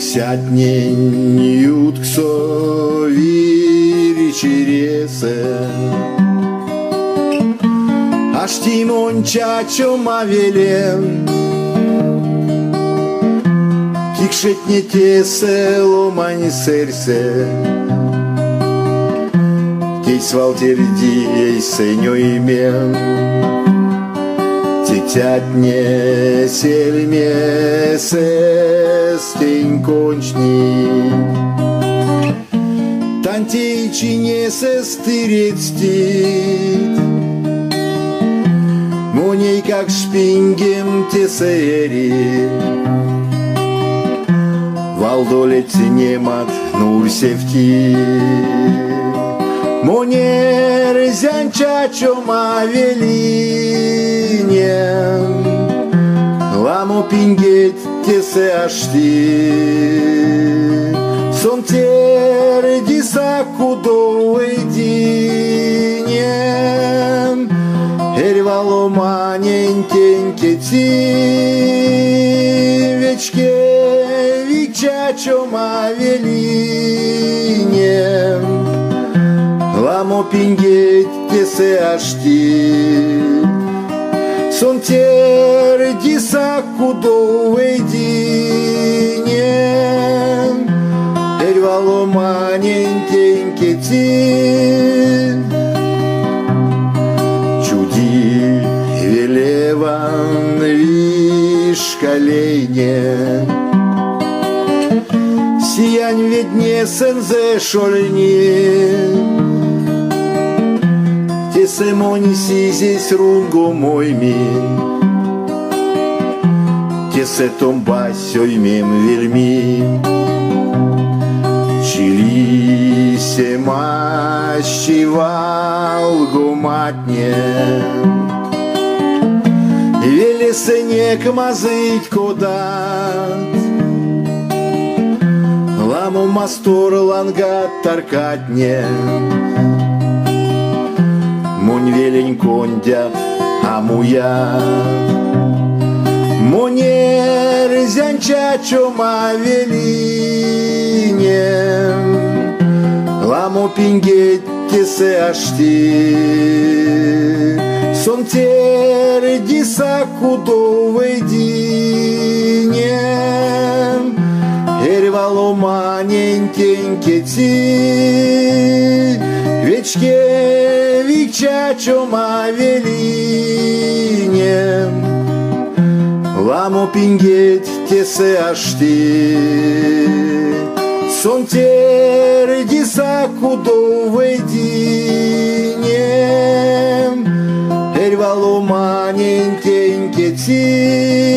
Sятнень ютксови вечересе, аж тимон чачо мавелен, кикшетне тесе ломани серсе, кейс валтерди ей сеньо имен. Тятне сельме сестень кончни, тантейчи не сестырецтит, муней как шпингем тесери, валдолет немат нурсевти. Монер зянчачо мавелинен, ламо пингет тесе ашти, сон терди сакудо эдинен, эрвало манен тенкети, вечке викчачо мавелинен. Ламо пингет тесе ашти, сон терди сакудо эдинен, эрвало манен тенкети. Чуди велеван вишкалене, сиянь ведне сензе шольни, Тесемони сизесь рунго мойми, тесе томба сёймем вельми, чили семащи валго матне, велесе некмазыть кодат, ламу мастор лангат таркатне. Мунь велень кондят, амуя. Монер зянчачо мавелинен, ламо пингет тесе ашти, сон терди сакудо эдинен, эрвало манен тенкети, вечке викчачо мавелинен, ламо пингет тесе ашти, сон терди сакудо эдинен, эрвало манен тенкети.